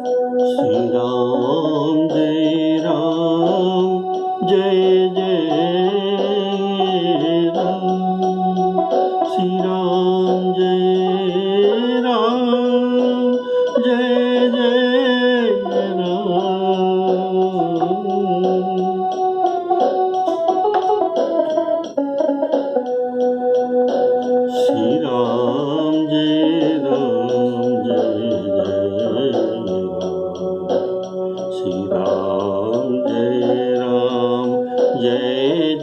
श्री राम जय राम, श्री राम जय राम, जय राम। श्री राम जय राम, श्री राम जय राम, जय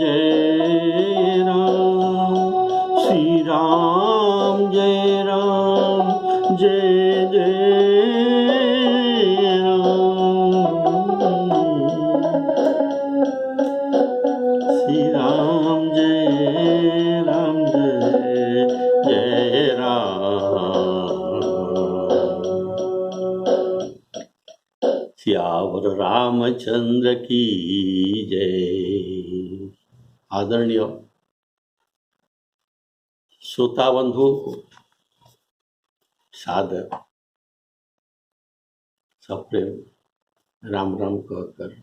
राम, श्री राम जय राम, जय राम, श्री राम जय राम, जय राम। सियावर रामचंद्र की जय। आदरणीय श्रोता बंधुओं को सादर सप्रेम राम राम कहकर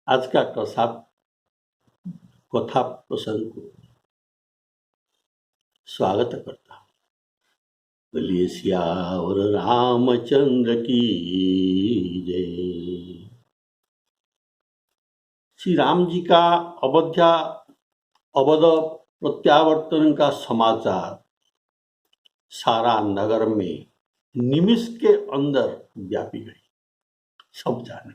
आज का कथा प्रसंग को स्वागत करता हूँ। बोलिए सियावर रामचंद्र की जय। श्री राम जी का अवध प्रत्यावर्तन का समाचार सारा नगर में निमिष के अंदर व्यापी गई। सब जाने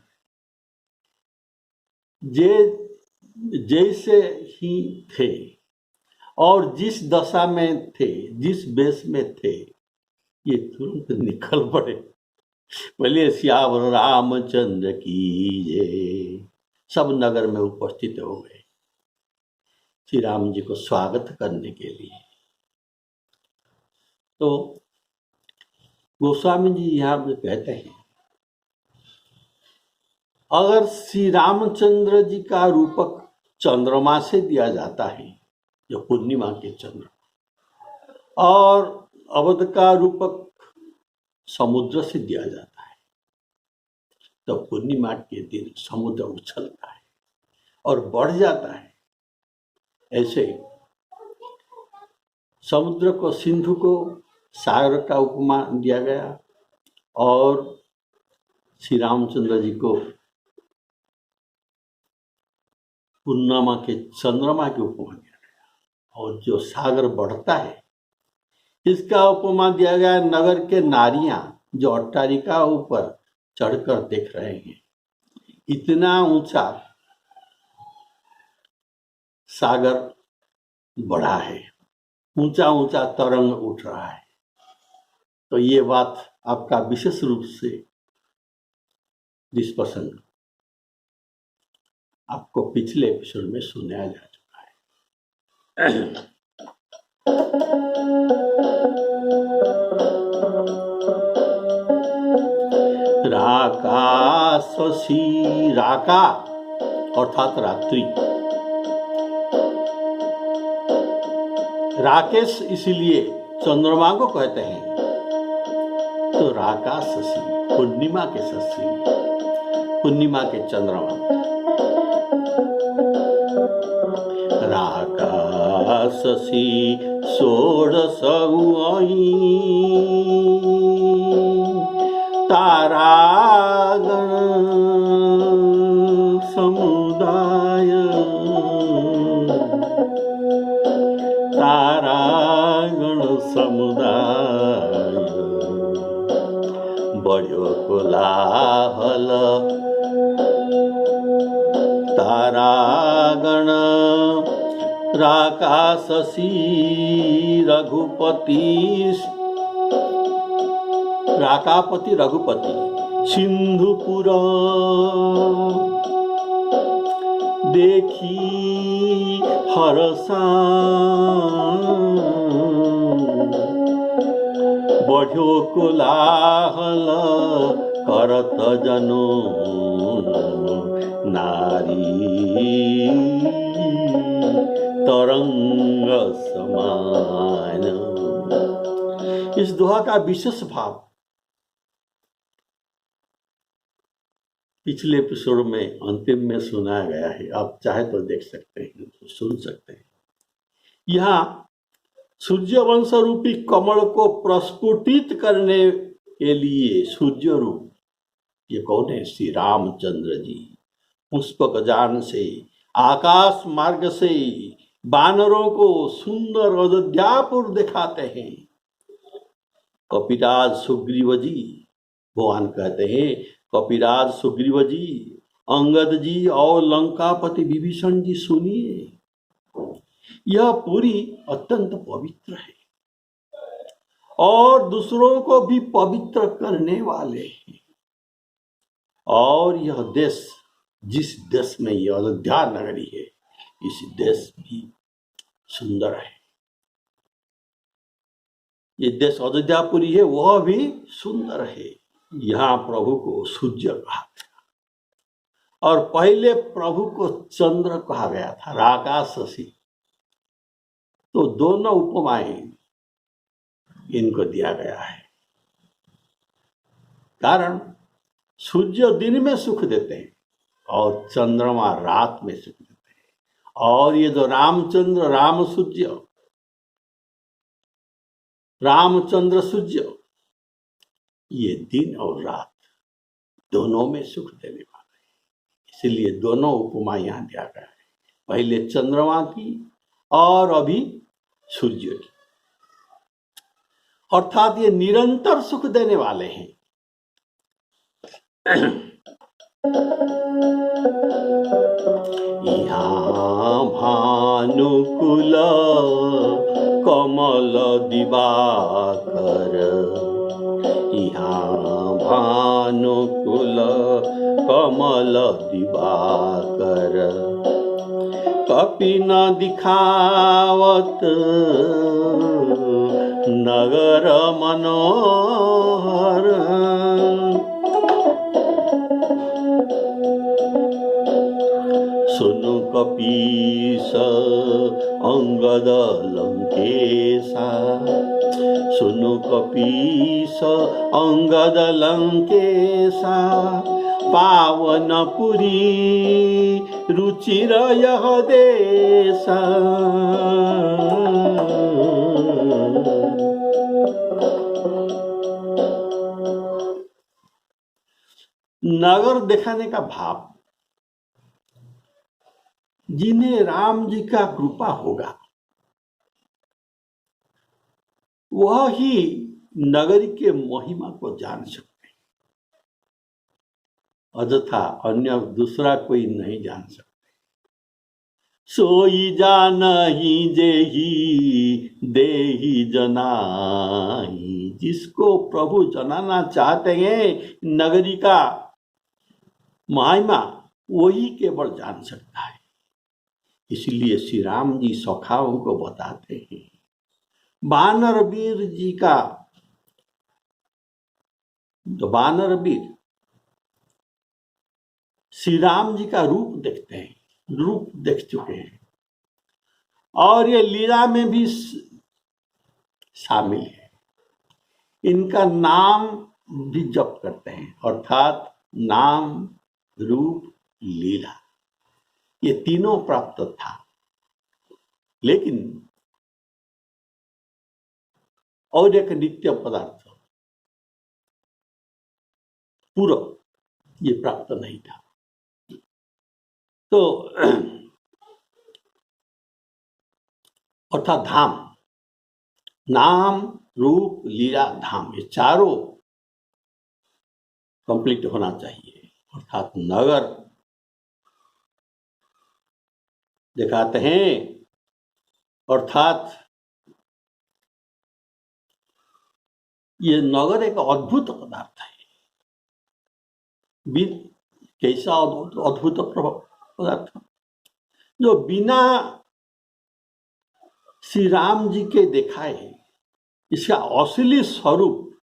जैसे ही थे और जिस दशा में थे, जिस वेश में थे, ये तुरंत निकल पड़े। बोलिए सियावर रामचंद्र की जय। सब नगर में उपस्थित हो गए श्री राम जी को स्वागत करने के लिए। तो गोस्वामी जी यहाँ पे कहते हैं, अगर श्री रामचंद्र जी का रूपक चंद्रमा से दिया जाता है, जो पूर्णिमा के चंद्र, और अवध का रूपक समुद्र से दिया जाता है, तो पूर्णिमा के दिन समुद्र उछलता है और बढ़ जाता है। ऐसे समुद्र को, सिंधु को सागर का उपमा दिया गया और श्री रामचंद्र जी को पूर्णिमा के चंद्रमा के उपमा दिया गया। और जो सागर बढ़ता है, इसका उपमा दिया गया नगर के नारियां जो अट्टालिका ऊपर चढ़कर देख रहे हैं। इतना ऊंचा सागर बढ़ा है, ऊंचा ऊंचा तरंग उठ रहा है। तो ये बात आपका विशेष रूप से डिस्कशन आपको पिछले एपिसोड में सुनाया जा चुका है। राका शशि, राका अर्थात रात्रि। राकेश इसलिए चंद्रमा को कहते हैं। तो राका शशि, पूर्णिमा के शशि, पूर्णिमा के चंद्रमा। राका शशि षोडशई, तारागण समुदाय, तारागण समुदाय, बड़ो कोलाहल, तारागण राका शशि रघुपति, राकापति रघुपति, सिंधुपुर देखी हरसा, बढ़ो कोलाहल करत जनो नारी तरंग समान। इस दोहा का विशेष भाव पिछले एपिसोड में अंतिम में सुनाया गया है, आप चाहे तो देख सकते हैं, तो सुन सकते हैं। यहाँ सूर्यवंश रूपी कमल को प्रस्फुटित करने के लिए सूर्य रूप ये कौन है? श्री रामचंद्र जी पुष्पक जान से आकाश मार्ग से वानरों को सुंदर अयोध्यापुर दिखाते हैं। कपिराज सुग्रीव जी, भगवान कहते हैं कपिराज सुग्रीव जी, अंगद जी और लंकापति विभीषण जी सुनिए, यह पुरी अत्यंत पवित्र है और दूसरों को भी पवित्र करने वाले हैं। और यह देश, जिस देश में यह अयोध्या नगरी है, इस देश भी सुंदर है। ये देश अयोध्यापुरी है, वह भी सुंदर है। यहाँ प्रभु को सूर्य कहा गया और पहले प्रभु को चंद्र कहा गया था, राकाश शशि। तो दोनों उपमाएं इनको दिया गया है। कारण सूर्य दिन में सुख देते हैं और चंद्रमा रात में सुख देते हैं। और ये जो रामचंद्र, रामचंद्र सूर्य, ये दिन और रात दोनों में सुख देने वाला है। इसलिए दोनों उपमा यहाँ दिया गया है, पहले चंद्रमा की और अभी सूर्य की। अर्थात ये निरंतर सुख देने वाले हैं। यहाँ भानुकुल कमल दिवाकर, यहाँ भानुकुल कमल दिवाकर, कपि न दिखावत नगर मनोहर, सुनु कपीस अंगद लंकेशा, सुनु कपीस अंगद लंकेशा, पावनपुरी रुचिर यह देशा। नगर दिखाने का भाव, जिन्हें राम जी का कृपा होगा वह ही नगरी के महिमा को जान सकते हैं, अजथा अन्य दूसरा कोई नहीं जान सकते। सोई जानहि जेहि देहि जनाहि, जिसको प्रभु जनाना चाहते हैं नगरी का महिमा, वही केवल जान सकता है। इसलिए श्री राम जी सखाओं को बताते हैं। वानर वीर जी का, तो वानर वीर श्री राम जी का रूप देखते हैं, रूप देख चुके हैं और ये लीला में भी शामिल है। इनका नाम भी जप करते हैं, अर्थात नाम, रूप, लीला, ये तीनों प्राप्त था। लेकिन और एक नित्य पदार्थ पूरा ये प्राप्त नहीं था। तो अर्थात धाम, नाम, रूप, लीला, धाम, ये चारों कंप्लीट होना चाहिए। अर्थात नगर दिखाते हैं, अर्थात ये नगर एक अद्भुत पदार्थ है। कैसा अद्भुत पदार्थ जो बिना श्री राम जी के दिखाए इसका असली स्वरूप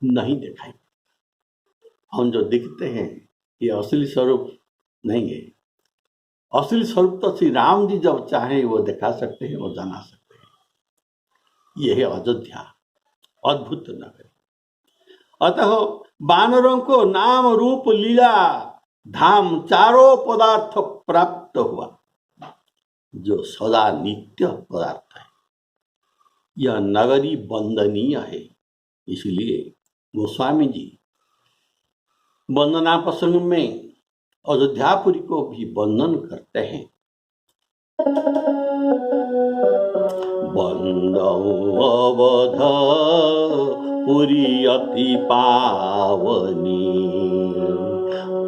नहीं दिखाई। हम जो दिखते हैं ये असली स्वरूप नहीं है। असली स्वरूप तो श्री राम जी जब चाहे वो दिखा सकते हैं, वो जाना सकते हैं। यह है अयोध्या, अद्भुत नगरी। अतः वानरों को नाम, रूप, लीला धाम चारों पदार्थ प्राप्त हुआ जो सदा नित्य पदार्थ है। यह नगरी वंदनीय है। इसलिए गोस्वामी जी वंदना प्रसंग में अयोध्यापुरी को भी वंदन करते हैं। वंदौ अवधपुरी अति पावनी,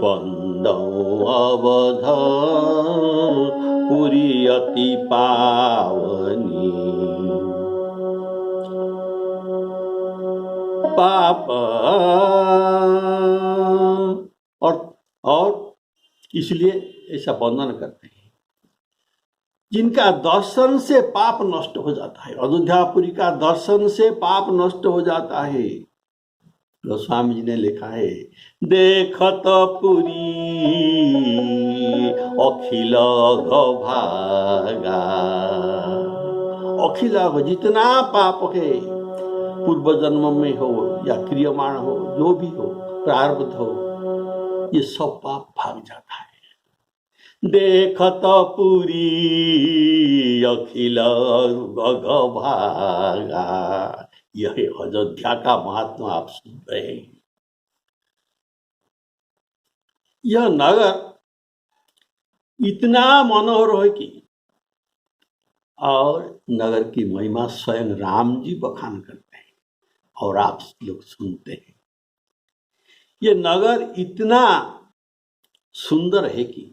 वंदौ अवधपुरी अति पावनी। पाप और इसलिए ऐसा वंदन करते हैं। जिनका दर्शन से पाप नष्ट हो जाता है, अयोध्यापुरी का दर्शन से पाप नष्ट हो जाता है। गोस्वामी जी ने लिखा है, देखत पुरी अखिल भागा। अखिल जितना पाप है, पूर्व जन्म में हो या क्रियमाण हो, जो भी हो, प्रारब्ध हो, ये सब पाप भाग जाता है। देखत पुरी अखिल भागा, यह अयोध्या का महात्मा आप सुन रहे हैं। यह नगर इतना मनोहर है कि, और नगर की महिमा स्वयं राम जी बखान करते हैं और आप लोग सुनते हैं। ये नगर इतना सुंदर है कि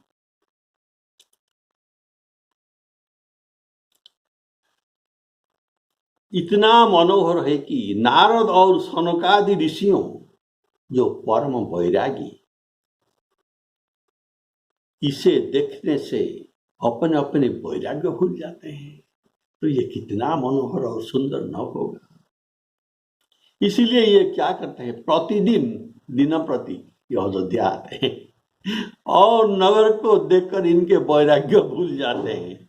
इतना मनोहर है कि नारद और सनकादि ऋषियों जो परम वैरागी, इसे देखने से अपने अपने वैराग्य भूल जाते हैं। तो ये कितना मनोहर और सुंदर न होगा। इसीलिए ये क्या करते हैं, प्रतिदिन दिन प्रति ये अयोध्या आते हैं और नगर को देखकर इनके वैराग्य भूल जाते हैं।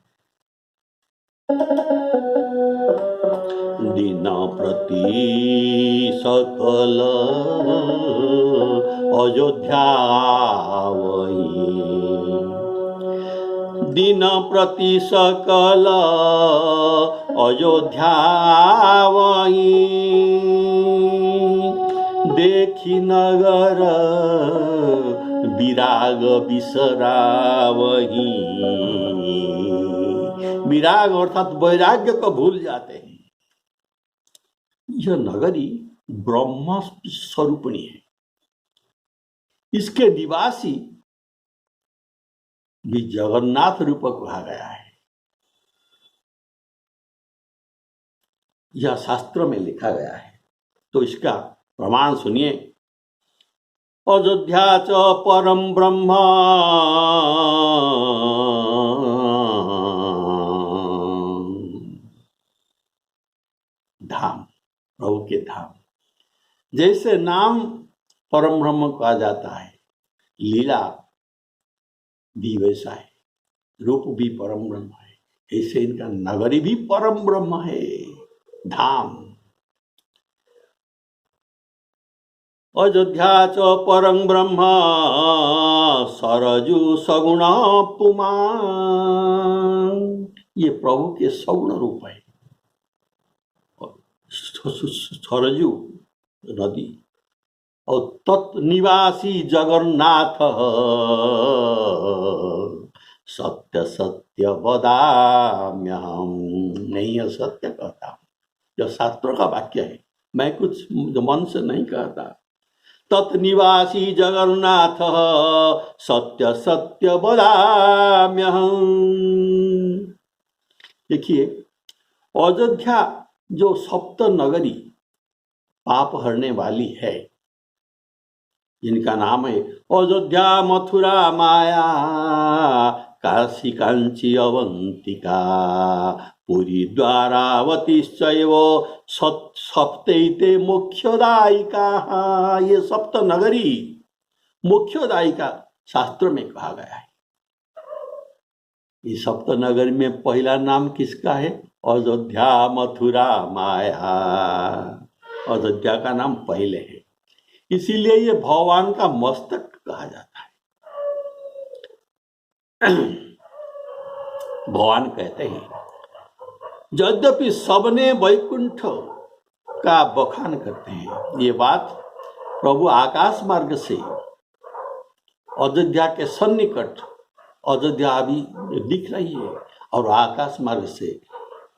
दिन प्रति सकल अयोध्या वही, दिन प्रति सकल अयोध्या वही। देखी नगर विराग बिसरावही। विराग अर्थात वैराग्य को भूल जाते हैं। यह नगरी ब्रह्म स्वरूपिणी है। इसके निवासी भी जगन्नाथ रूप कहा गया है। यह शास्त्र में लिखा गया है। तो इसका प्रमाण सुनिए। अयोध्या च परम ब्रह्म धाम, प्रभु के धाम। जैसे नाम परम ब्रह्म कहा जाता है, लीला भी वैसा है, रूप भी परम ब्रह्म है, ऐसे इनका नगरी भी परम ब्रह्म है, धाम। अयोध्या च परम ब्रह्म सरजु सगुण पुमान। ये प्रभु के सगुण रूप है। सरजु नदी और तत्निवासी जगन्नाथ सत्य सत्य वदाम्यहम। नहीं है, सत्य कहता हूं। यह शास्त्र का वाक्य है, मैं कुछ मन से नहीं कहता। तत्निवासी जगन्नाथ सत्य सत्य वदाम्यहम। देखिए, अयोध्या जो सप्त नगरी पाप हरने वाली है, जिनका नाम है अयोध्या मथुरा माया काशी कांची अवंतिका पुरी द्वारावतीश्चैव सप्तैते मोक्षदायिका। ये सप्त नगरी मोक्षदायिका शास्त्र में कहा गया है। इस सप्त नगरी में पहला नाम किसका है? अयोध्या मथुरा माया। अयोध्या का नाम पहले है, इसीलिए ये भगवान का मस्तक कहा जाता है। भगवान कहते हैं, यद्यपि सबने वैकुंठ का बखान करते हैं, ये बात प्रभु आकाश मार्ग से अयोध्या के सन्निकट अयोध्या अभी दिख रही है, और आकाश मार्ग से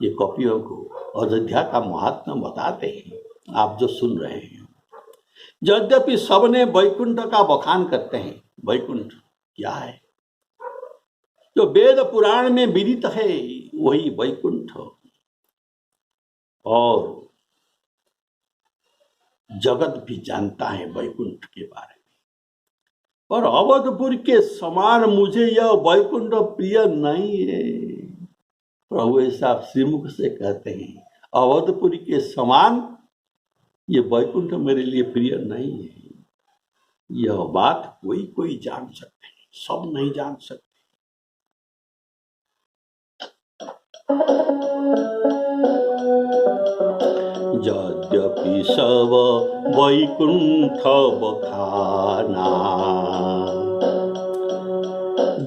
ये कपियों को अयोध्या का महात्मा बताते हैं, आप जो सुन रहे हैं। यद्यपि सबने वैकुंठ का बखान करते हैं, वैकुंठ क्या है? जो वेद पुराण में विदित है वही वैकुंठ, और जगत भी जानता है वैकुंठ के बारे में। पर अवधपुर के समान मुझे यह वैकुंठ प्रिय नहीं है। प्रभु ऐसा श्रीमुख से कहते हैं, अवधपुर के समान ये वैकुंठ मेरे लिए प्रिय नहीं है। यह बात कोई कोई जान सकते हैं, सब नहीं जान सकते। यद्यपि सब वैकुंठ बखाना,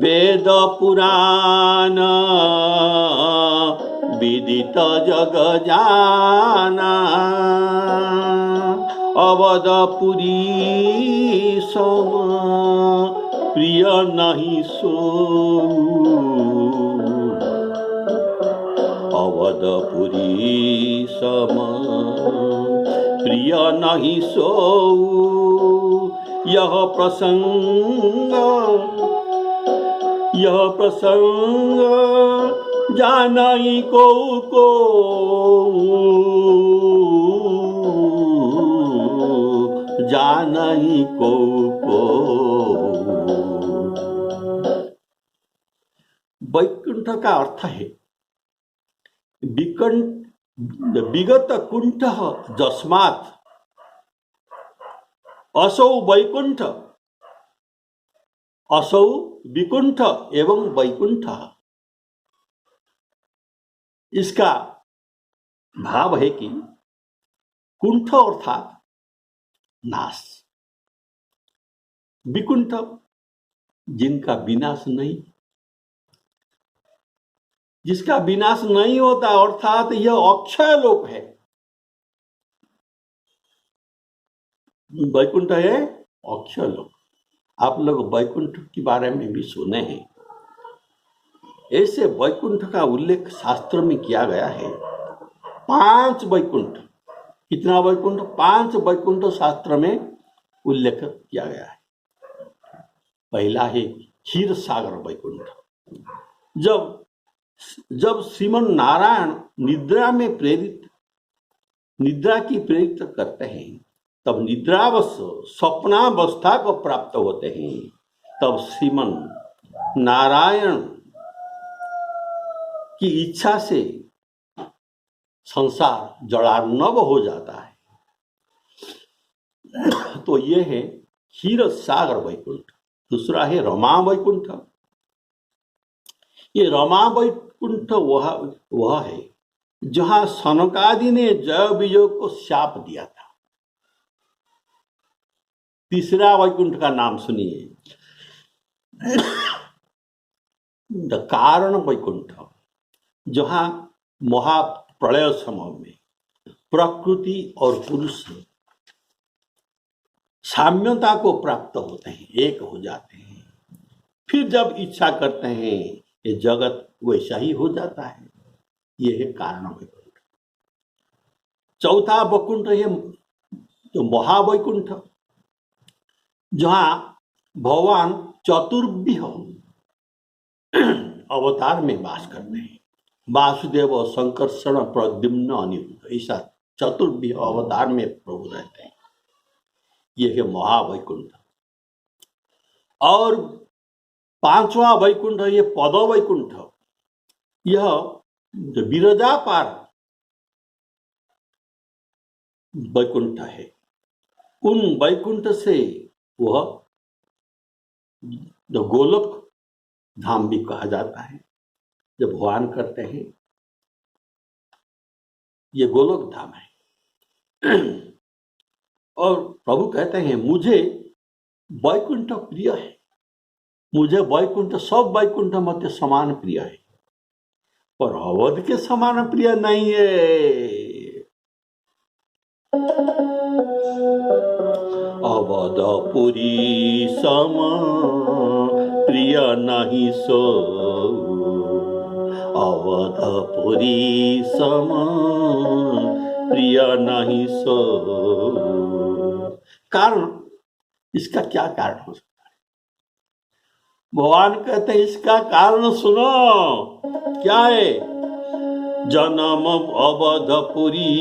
वेद पुराण विदित जग जाना, अवधपुरी सम प्रिय नहीं सो, अवधपुरी सम प्रिय नहीं सो, यह प्रसंग जानाई को जानाई को वैकुंठ का अर्थ है विगत कुंठ जस्मात्, असौ वैकुंठ, असौ विकुंठ एवं वैकुंठ। इसका भाव है कि कुंठ अर्थात नाश, विकुंठ जिनका विनाश नहीं, जिसका विनाश नहीं होता, अर्थात यह अक्षय लोक है। वैकुंठ है अक्षय लोक। आप लोग वैकुंठ के बारे में भी सुने हैं। ऐसे वैकुंठ का उल्लेख शास्त्र में किया गया है। 5 वैकुंठ, कितना वैकुंठ? 5 वैकुंठ शास्त्र में उल्लेख किया गया है। पहला है क्षीर सागर वैकुंठ। जब श्रीमन नारायण निद्रा की प्रेरित करते हैं, तब निद्रावश स्वप्नावस्था को प्राप्त होते हैं, तब श्रीमन नारायण की इच्छा से संसार जड़ार्णव हो जाता है। तो ये है क्षीर सागर वैकुंठ। दूसरा है रमा वैकुंठ। ये रमा वैकुंठ वह है जहां सनकादि ने जय विजय को शाप दिया था। तीसरा वैकुंठ का नाम सुनिए, कारण वैकुंठ, जहां महाप्रलय समय में प्रकृति और पुरुष साम्यता को प्राप्त होते हैं, एक हो जाते हैं। फिर जब इच्छा करते हैं ये जगत वैसा ही हो जाता है। यह है कारण वैकुंठ। चौथा वैकुंठ है तो महावैकुंठ, जहां भगवान चतुर्विह अवतार में वास करते हैं। वासुदेव, संकर्षण, प्रद्युम्न, अनिरुद्ध, ऐसा चतुर्विह अवतार में प्रभु रहते हैं। यह है महावैकुंठ। और 5वां वैकुंठ है ये पद वैकुंठ। यह विरजा पार वैकुंठ है। उन वैकुंठ से वह गोलोक धाम भी कहा जाता है। जब भगवान करते हैं, ये गोलोक धाम है। और प्रभु कहते हैं मुझे वैकुंठ प्रिय है। मुझे वैकुंठ सब वैकुंठ मध्य समान प्रिय है, पर अवध के समान प्रिय नहीं है। अवधपुरी सम प्रिय नहीं सो, अवधपुरी सम प्रिय नहीं सो। कारण, इसका क्या कारण हो सकता है? भगवान कहते हैं इसका कारण सुनो, क्या है? जन्म अवधपुरी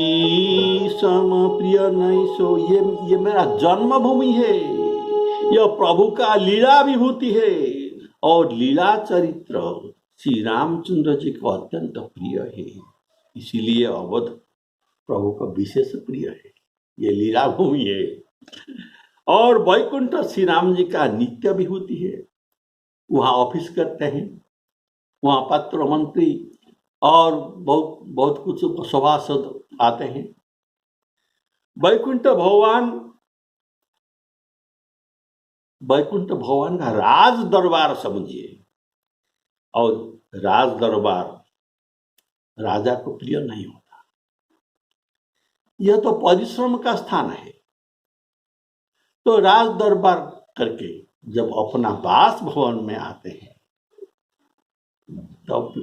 सम प्रिय नहीं सो। ये मेरा जन्मभूमि है, यह प्रभु का लीला विभूति है, और लीला चरित्र श्री रामचंद्र जी को अत्यंत प्रिय है, इसीलिए अवध प्रभु का विशेष प्रिय है। ये लीला भूमि है। और वैकुंठ श्री राम जी का नित्य विभूति है, वहाँ ऑफिस करते हैं, वहाँ पत्र मंत्री और बहुत बहुत कुछ सभासद आते हैं। वैकुंठ भगवान का राज दरबार समझिए, और राज दरबार राजा को प्रिय नहीं होता। यह तो परिश्रम का स्थान है। तो राज दरबार करके जब अपना वास भवन में आते हैं तब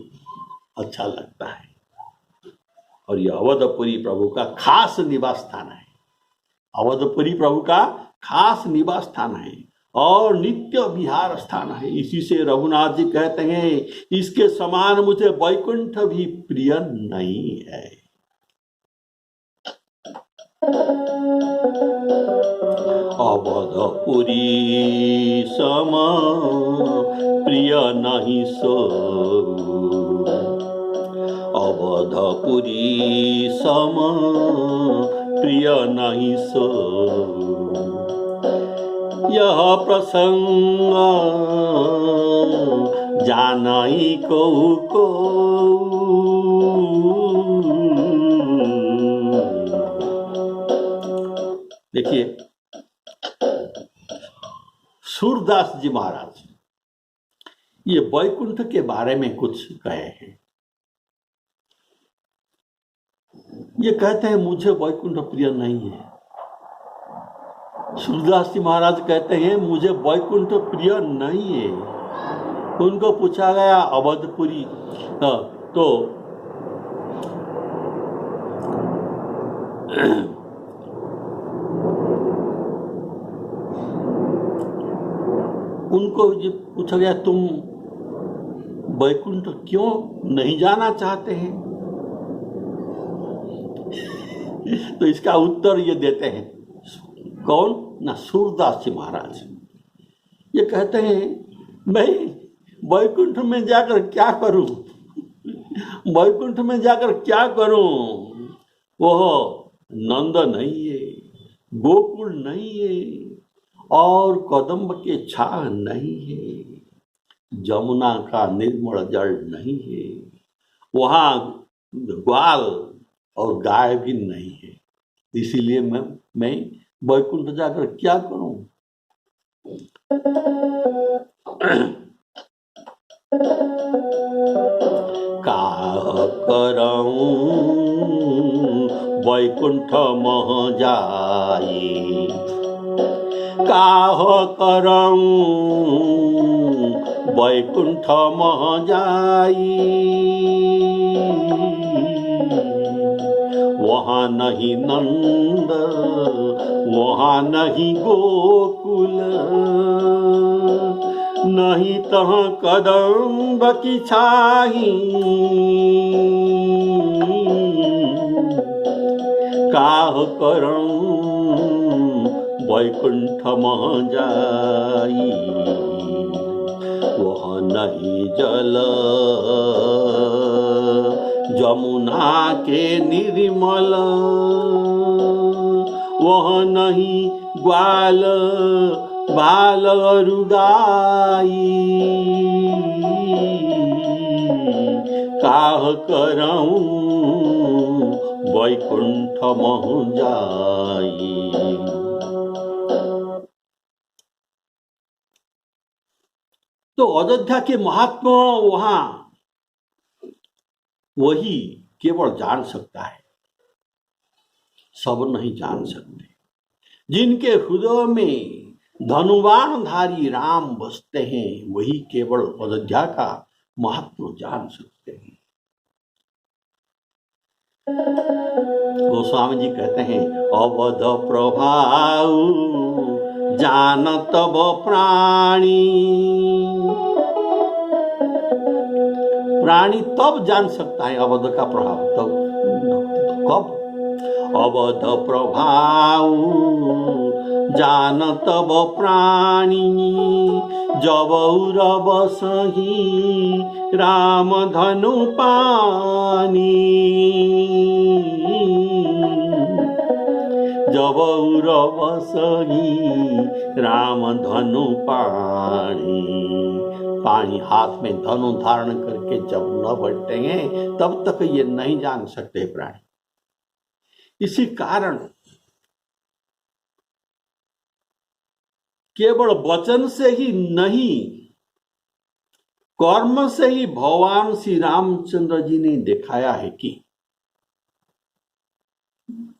अच्छा लगता है। और यह अवधपुरी प्रभु का खास निवास स्थान है। अवधपुरी प्रभु का खास निवास स्थान है और नित्य विहार स्थान है। इसी से रघुनाथ जी कहते हैं, इसके समान मुझे वैकुंठ भी प्रिय नहीं है। अवधपुरी सम प्रिय नहीं सो, अवधपुरी सम प्रिय नहीं सो। यह प्रसंग जानई को देखिए, सूरदास जी महाराज ये वैकुंठ के बारे में कुछ कहे हैं। ये कहते हैं मुझे वैकुंठ प्रिय नहीं है। सूरदास जी महाराज कहते हैं मुझे वैकुंठ प्रिय नहीं है। उनको पूछा गया अवधपुरी, तो उनको ये पूछा गया तुम वैकुंठ क्यों नहीं जाना चाहते हैं? तो इसका उत्तर ये देते हैं, कौन ना सूरदास जी महाराज। ये कहते हैं मैं वैकुंठ में जाकर क्या करूं, वैकुंठ में जाकर क्या करूं? वह नंद नहीं है, गोकुल नहीं है, और कदम्ब के छाह नहीं है, जमुना का निर्मल जल नहीं है, वहाँ ग्वाल और गाय भी नहीं है। इसीलिए मैं वैकुंठ जाकर क्या करूं? का करऊं वैकुंठ मह जाई, काह करऊं वैकुंठ मह जाई। वहाँ नहीं नंद, वहाँ नहीं गोकुल, नहीं तहाँ कदम्ब की छाही। काह करऊं वैकुंठ मह जाई। वह नहीं जल जमुना के निर्मल, वह नहीं ग्वाल बाल रुगाई। काह करऊं वैकुंठ मह जाई। तो अयोध्या के महात्मा वहां वही केवल जान सकता है, सब नहीं जान सकते। जिनके हृदय में धनुबाणधारी राम बसते हैं वही केवल अयोध्या का महत्व जान सकते हैं। गोस्वामी जी कहते हैं, अवध प्रभाव जान तब प्राणी, प्राणी तब जान सकता है अवध का प्रभाव। तब कब? अवध प्रभाव जान तब प्राणी, जब उरव सही राम धनु पानी, जब उरव सही राम धनु पानी। पानी हाथ में धनु धारण करके जब न बैठेंगे तब तक ये नहीं जान सकते प्राणी। इसी कारण केवल वचन से ही नहीं, कर्म से ही भगवान श्री रामचंद्र जी ने दिखाया है कि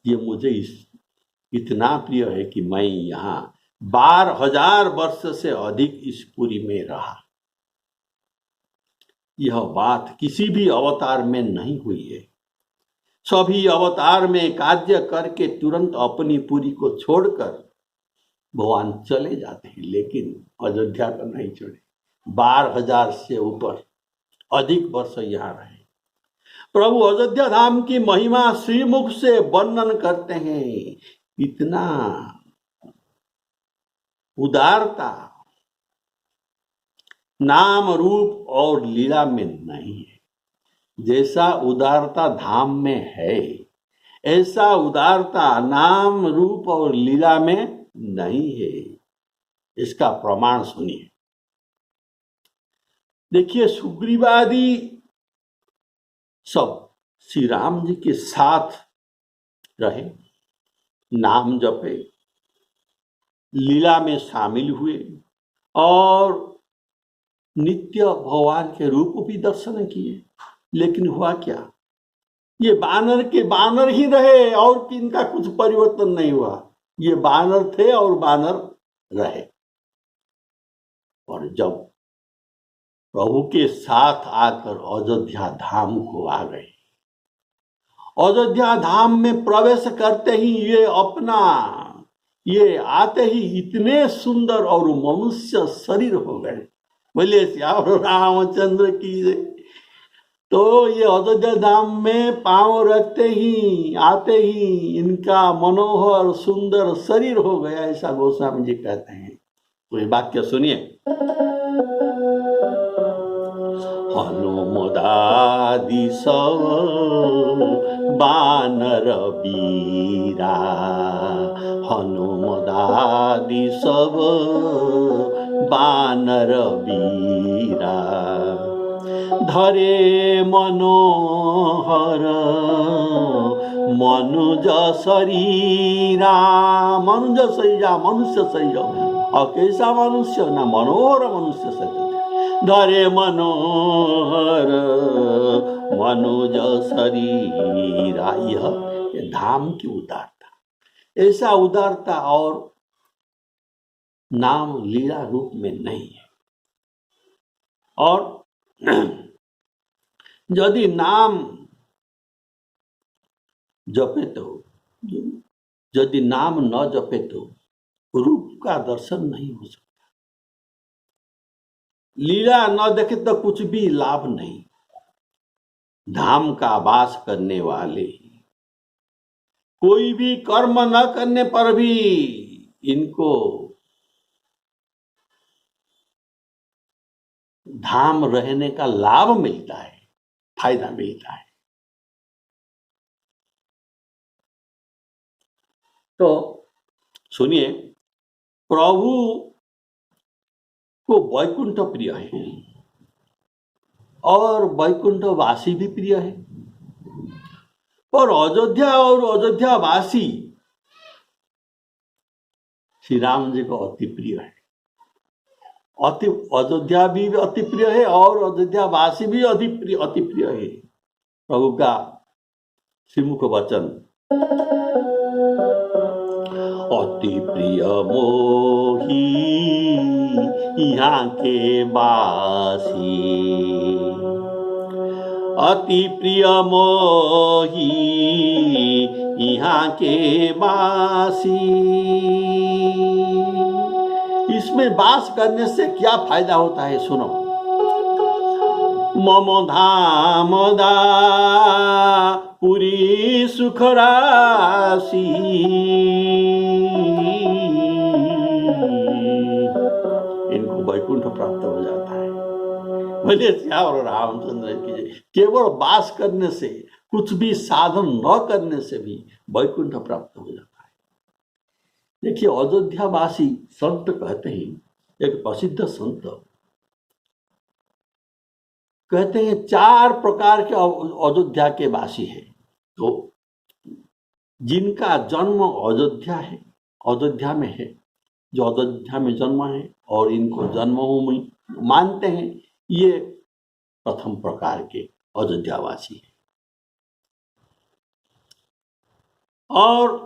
ये मुझे इतना प्रिय है कि मैं यहाँ 12,000 वर्ष से अधिक इस पुरी में रहा। यह बात किसी भी अवतार में नहीं हुई है। सभी अवतार में कार्य करके तुरंत अपनी पुरी को छोड़कर भगवान चले जाते हैं, लेकिन अयोध्या को नहीं छोड़े। 12,000 से ऊपर अधिक वर्ष यहाँ रहे। प्रभु अयोध्या धाम की महिमा श्रीमुख से वर्णन करते हैं। इतना उदारता नाम रूप और लीला में नहीं है। जैसा उदारता धाम में है ऐसा उदारता नाम रूप और लीला में नहीं है। इसका प्रमाण सुनिए। देखिए, सुग्रीवादि सब श्री राम जी के साथ रहे, नाम जपे, लीला में शामिल हुए और नित्य भगवान के रूप भी दर्शन किए। लेकिन हुआ क्या? ये बानर के बानर ही रहे और इनका कुछ परिवर्तन नहीं हुआ। ये बानर थे और बानर रहे। और जब प्रभु के साथ आकर अयोध्या धाम को आ गए, अयोध्या धाम में प्रवेश करते ही ये आते ही इतने सुंदर और मनुष्य शरीर हो गए। बोले श्याम रामचंद्र की जय। तो ये अयोध्या धाम में पांव रखते ही आते ही इनका मनोहर सुंदर शरीर हो गया, ऐसा गोस्वामी जी कहते हैं। तो ये वाक्य सुनिए। हनुमदादि सब बानर बीरा, हनुमदादि सब बानर बीरा, धरे मनोहर मनुज शरीरा। मनुज शरीरा, मनुष्य शरीर। और कैसा मनुष्य? ना मनोहर मनुष्य शरीर। धरे मनोहर मनुज शरीरा। यह धाम की उदारता, ऐसा उदारता और नाम लीला रूप में नहीं है। और यदि नाम जपे तो, यदि नाम न जपे तो रूप का दर्शन नहीं हो सकता। लीला न देखे तो कुछ भी लाभ नहीं। धाम का वास करने वाले कोई भी कर्म न करने पर भी इनको धाम रहने का लाभ मिलता है, फायदा मिलता है। तो सुनिए, प्रभु को वैकुंठ प्रिय है और वैकुंठ वासी भी प्रिय है, पर अयोध्या और अयोध्या वासी श्री राम जी को अति प्रिय है। अति अयोध्या भी अति प्रिय है और अयोध्यावासी भी अति प्रिय है। प्रभु का श्रीमुख वचन, अति प्रिय मोही यहाँ के वासी, अति प्रिय मोही यहाँ के वासी। इसमें वास करने से क्या फायदा होता है, सुनो। मम धाम दा पुरी सुख राशि, इनको वैकुंठ प्राप्त हो जाता है। बोले श्याम रामचंद्र की जय। केवल वास करने से, कुछ भी साधन न करने से भी वैकुंठ प्राप्त हो जाता है। देखिए, अयोध्यावासी संत कहते हैं, एक प्रसिद्ध संत कहते हैं 4 प्रकार के अयोध्या के वासी हैं। तो जिनका जन्म अयोध्या है, अयोध्या में है, जो अयोध्या में जन्म है और इनको जन्मभूमि मानते हैं, ये प्रथम प्रकार के अयोध्यावासी हैं। और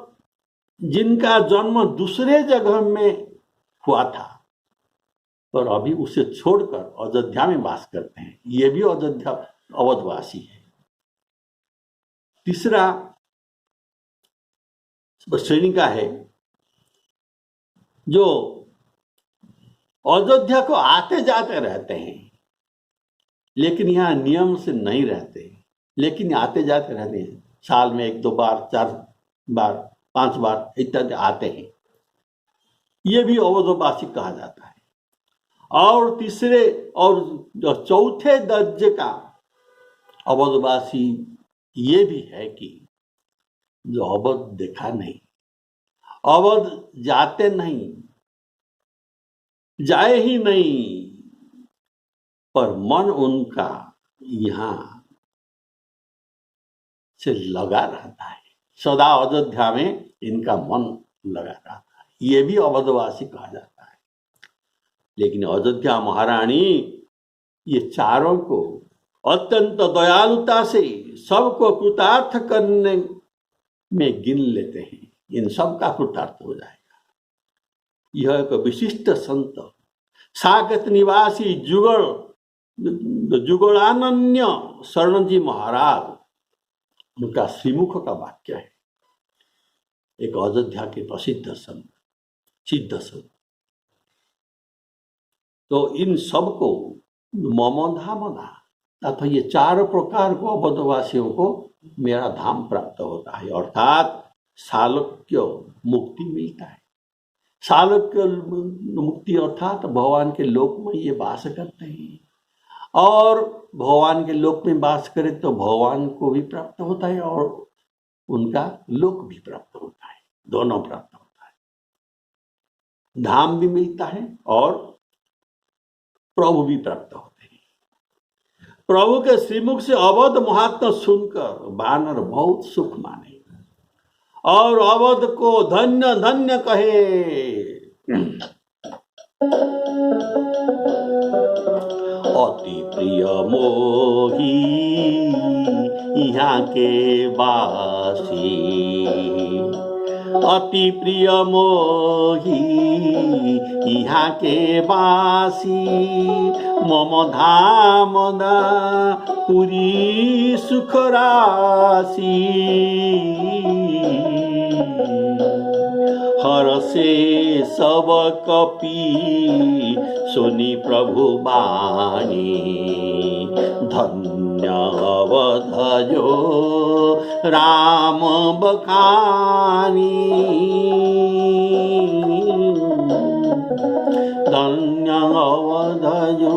जिनका जन्म दूसरे जगह में हुआ था पर अभी उसे छोड़कर अयोध्या में वास करते हैं, ये भी अयोध्या अवधवासी है। तीसरा श्रेणी का है जो अयोध्या को आते जाते रहते हैं, लेकिन यहाँ नियम से नहीं रहते, लेकिन आते जाते रहते हैं। साल में 1-2 बार, 4 बार, 5 बार इत्यादि आते हैं, ये भी अवधवासी कहा जाता है। और तीसरे और जो चौथे दर्जे का अवधवासी ये भी है कि जो अवध देखा नहीं, अवध जाते नहीं, जाए ही नहीं, पर मन उनका यहाँ से लगा रहता है, सदा अयोध्या में इनका मन लगा रहता है, ये भी अवधवासी कहा जाता है। लेकिन अयोध्या महारानी ये चारों को अत्यंत दयालुता से सबको कृतार्थ करने में गिन लेते हैं, इन सब का कृतार्थ हो जाएगा। यह एक विशिष्ट संत साकेत निवासी जुगलानन्य शरण जी महाराज, उनका श्रीमुख का वाक्य है। एक अयोध्या के प्रसिद्ध संत, सिद्ध संत। तो इन सबको ममधामना अथवा ये 4 प्रकार को अवधवासियों को मेरा धाम प्राप्त होता है, अर्थात सालोक्य मुक्ति मिलता है। सालोक्य मुक्ति अर्थात भगवान के लोक में ये वास करते हैं, और भगवान के लोक में वास करे तो भगवान को भी प्राप्त होता है और उनका लोक भी प्राप्त होता है, दोनों प्राप्त होता है। धाम भी मिलता है और प्रभु भी प्राप्त होते हैं। प्रभु के श्रीमुख से अवध महात्मा सुनकर वानर बहुत सुख माने और अवध को धन्य धन्य कहे। अति प्रिय मोही यहाँ के वासी, अति प्रिय मोही यहाँ के वासी, मम धाम पुरी सुख राशि। हर से सब कपि सुनि प्रभु बानी, धन्य अवधयो राम बखानी, धन्य अवधयो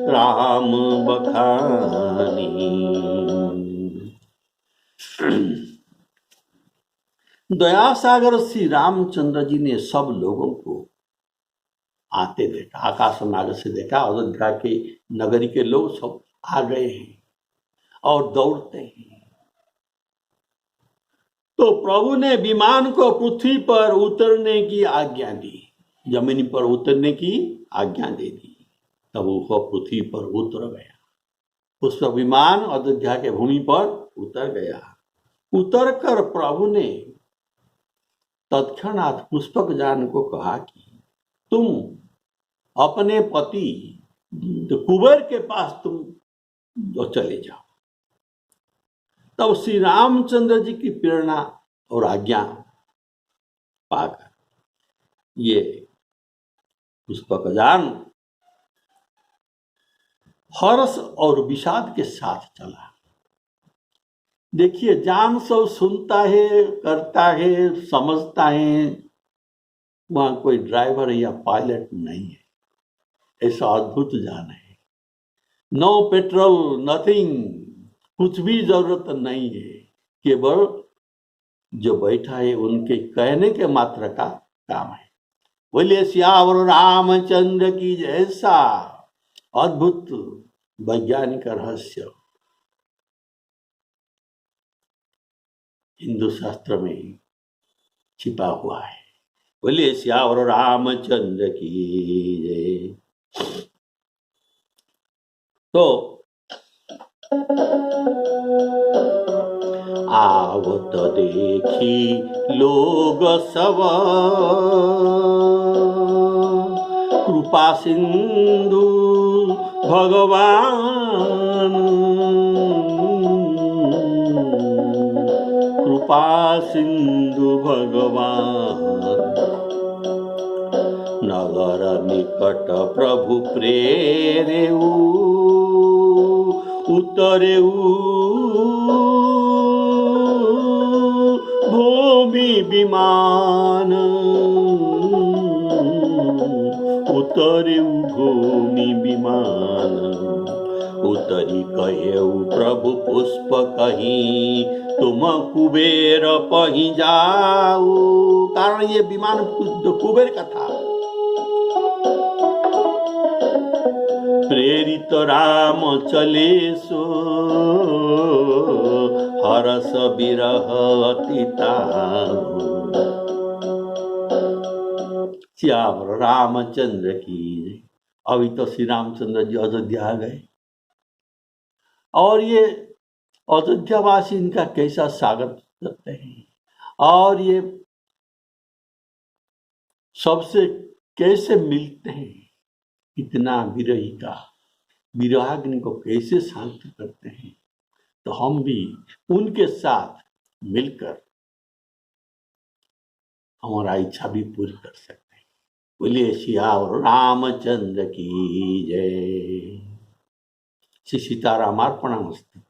राम बखानी। दया सागर श्री रामचंद्र जी ने सब लोगों को आते देखा, आकाश मार्ग से देखा। अयोध्या के नगरी के लोग सब आ गए हैं और दौड़ते हैं। तो प्रभु ने विमान को पृथ्वी पर उतरने की आज्ञा दी। जमीन पर उतरने की आज्ञा दे दी। तब वह पृथ्वी पर उतर गया। पुष्पक विमान अयोध्या के भूमि पर उतर गया। उतर कर प्रभु ने तत्क्षणात पुष्पक जान को कहा कि तुम अपने पति कुबेर के पास तुम चले जाओ। तब श्री रामचंद्र जी की प्रेरणा और आज्ञा पाकर ये पुष्पक जान हर्ष और विषाद के साथ चला। देखिए, जान सब सुनता है, करता है, समझता है, वहां कोई ड्राइवर या पायलट नहीं है। ऐसा अद्भुत जान है। नो पेट्रोल, नथिंग, कुछ भी जरूरत नहीं है। केवल जो बैठा है उनके कहने के मात्र का काम है। बोलिए सियावर रामचंद्र की जैसा अद्भुत वैज्ञानिक रहस्य हिंदू शास्त्र में छिपा हुआ है। बोलिए सियावर रामचंद्र की जय। तो आवत देखी लोग सब कृपा सिंधु भगवान, कृपा सिंधु भगवान। नगर निकट प्रभु प्रेरेऊ, उतरेऊ भूमि विमान, उतरेऊ भूमि विमान। उतरी कहेऊ प्रभु पुष्प कहीं, तुम कुबेर पही जाओ। कारण ये विमान कुबेर का था। प्रेरित राम चले सो, हरस विरह अतिताओ। श्याम रामचंद्र की। अभी तो श्री रामचंद्र जी अयोध्या आ गए और ये अयोध्यावासी इनका कैसा स्वागत करते हैं और ये सबसे कैसे मिलते हैं। इतना विरही का विरहाग्नि को कैसे शांत करते हैं। तो हम भी उनके साथ मिलकर हमारा इच्छा भी पूरी कर सकते हैं। बोलिए सियावर रामचंद्र की जय। श्री सीतारामार्पणमस्तु।